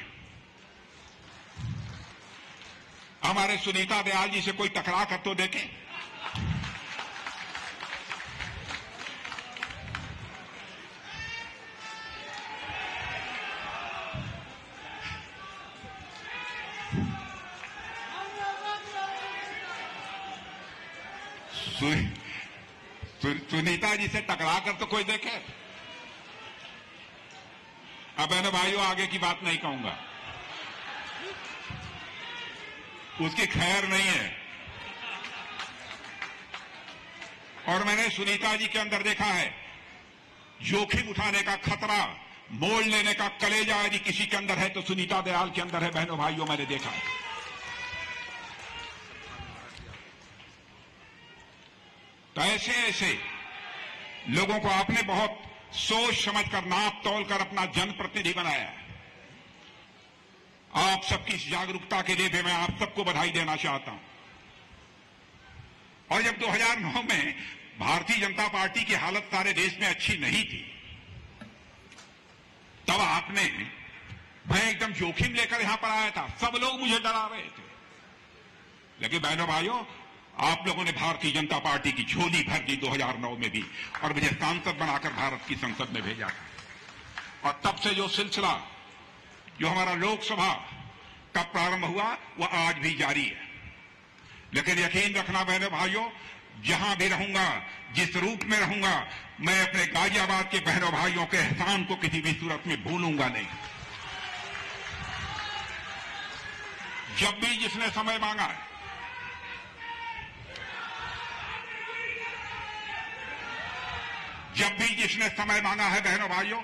हमारे सुनीता दयाल जी से कोई टकरा कर तो देखे। सुनीता जी से टकरा कर तो कोई देखे। अब बहनों भाइयों, आगे की बात नहीं कहूंगा, उसकी खैर नहीं है। और मैंने सुनीता जी के अंदर देखा है जोखिम उठाने का खतरा, मोड़ लेने का कलेजा यदि किसी के अंदर है तो सुनीता दयाल के अंदर है। बहनों भाइयों, मैंने देखा है। तो ऐसे ऐसे लोगों को आपने बहुत सोच समझकर, नाप तोल कर अपना जनप्रतिनिधि बनाया है। आप सबकी इस जागरूकता के लिए भी मैं आप सबको बधाई देना चाहता हूं। और जब 2009 में भारतीय जनता पार्टी की हालत सारे देश में अच्छी नहीं थी, तब आपने, मैं एकदम जोखिम लेकर यहां पर आया था, सब लोग मुझे डरा रहे थे, लेकिन बहनों भाइयों आप लोगों ने भारतीय जनता पार्टी की झोली भर दी 2009 में भी, और मुझे सांसद बनाकर भारत की संसद में भेजा। और तब से जो सिलसिला जो हमारा लोकसभा का प्रारंभ हुआ वह आज भी जारी है। लेकिन यकीन रखना बहनों भाइयों, जहां भी रहूंगा, जिस रूप में रहूंगा, मैं अपने गाजियाबाद के बहनों भाइयों के एहसान को किसी भी सूरत में भूलूंगा नहीं। जब भी जिसने समय मांगा है, जब भी जिसने समय मांगा है बहनों भाइयों,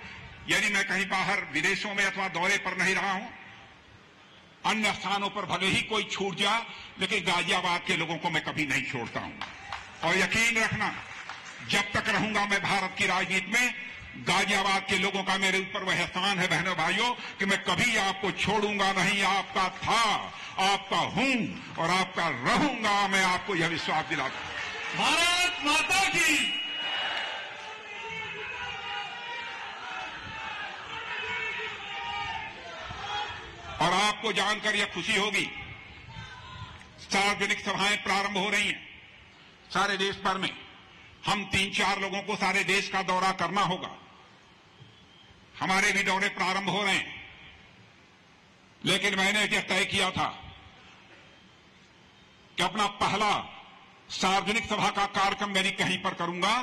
यदि मैं कहीं बाहर विदेशों में अथवा दौरे पर नहीं रहा हूं, अन्य स्थानों पर भले ही कोई छूट जा, लेकिन गाजियाबाद के लोगों को मैं कभी नहीं छोड़ता हूं। और यकीन रखना, जब तक रहूंगा मैं भारत की राजनीति में, गाजियाबाद के लोगों का मेरे ऊपर वह एहसान है बहनों भाइयों कि मैं कभी आपको छोड़ूंगा नहीं। आपका था, आपका हूं और आपका रहूंगा, मैं आपको यह विश्वास दिलाता हूं। भारत माता की। और आपको जानकर यह खुशी होगी, सार्वजनिक सभाएं प्रारंभ हो रही हैं सारे देश भर में। हम 3-4 लोगों को सारे देश का दौरा करना होगा। हमारे भी दौरे प्रारंभ हो रहे हैं, लेकिन मैंने यह तय किया था कि अपना पहला सार्वजनिक सभा का कार्यक्रम यदि कहीं पर करूंगा,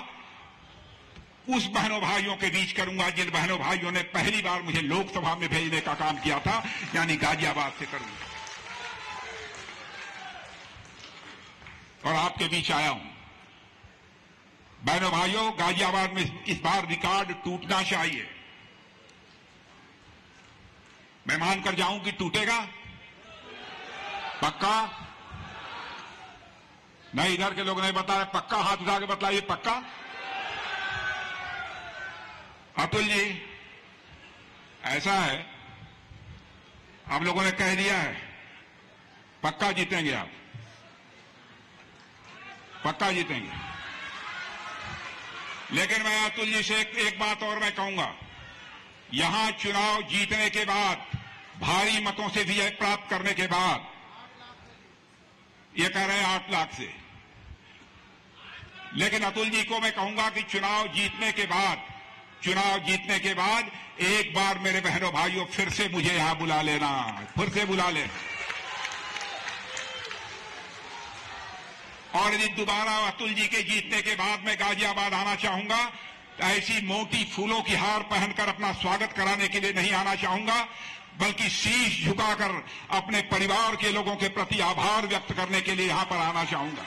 उस बहनों भाइयों के बीच करूंगा जिन बहनों भाइयों ने पहली बार मुझे लोकसभा में भेजने का काम किया था, यानी गाजियाबाद से करूंगा। और आपके बीच आया हूं बहनों भाइयों। गाजियाबाद में इस बार रिकॉर्ड टूटना चाहिए। मैं मानकर जाऊं कि टूटेगा, पक्का? नहीं, इधर के लोग नहीं बता रहे। पक्का? हाथ उठा के बतलाइए, पक्का? अतुल जी, ऐसा है, आप लोगों ने कह दिया है पक्का जीतेंगे, आप पक्का जीतेंगे। लेकिन मैं अतुल जी से एक बात और मैं कहूंगा, यहां चुनाव जीतने के बाद, भारी मतों से विजय प्राप्त करने के बाद, ये कह रहे हैं 8 लाख से, लेकिन अतुल जी को मैं कहूंगा कि चुनाव जीतने के बाद एक बार मेरे बहनों भाइयों फिर से मुझे यहां बुला लेना, फिर से बुला लेना। और यदि दोबारा अतुल जी के जीतने के बाद मैं गाजियाबाद आना चाहूंगा, तो ऐसी मोटी फूलों की हार पहनकर अपना स्वागत कराने के लिए नहीं आना चाहूंगा, बल्कि शीश झुकाकर अपने परिवार के लोगों के प्रति आभार व्यक्त करने के लिए यहां पर आना चाहूंगा।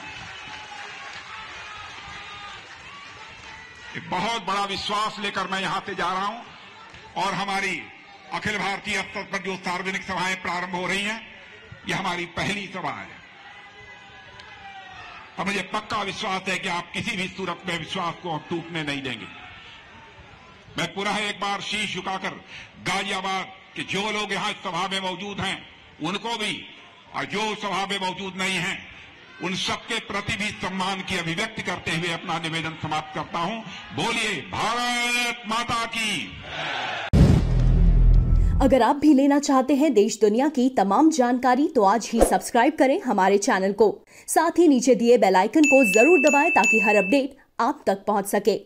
एक बहुत बड़ा विश्वास लेकर मैं यहां से जा रहा हूं। और हमारी अखिल भारतीय स्तर पर जो सार्वजनिक सभाएं प्रारंभ हो रही हैं, यह हमारी पहली सभा है। और मुझे पक्का विश्वास है कि आप किसी भी सूरत में विश्वास को टूटने नहीं देंगे। मैं पुनः एक बार शीश झुकाकर गाजियाबाद के जो लोग यहां इस सभा में मौजूद हैं उनको भी, और जो सभा में मौजूद नहीं हैं उन सबके प्रति भी सम्मान की अभिव्यक्ति करते हुए अपना निवेदन समाप्त करता हूं। बोलिए भारत माता की। अगर आप भी लेना चाहते हैं देश दुनिया की तमाम जानकारी, तो आज ही सब्सक्राइब करें हमारे चैनल को। साथ ही नीचे दिए बेल आइकन को जरूर दबाएं ताकि हर अपडेट आप तक पहुंच सके।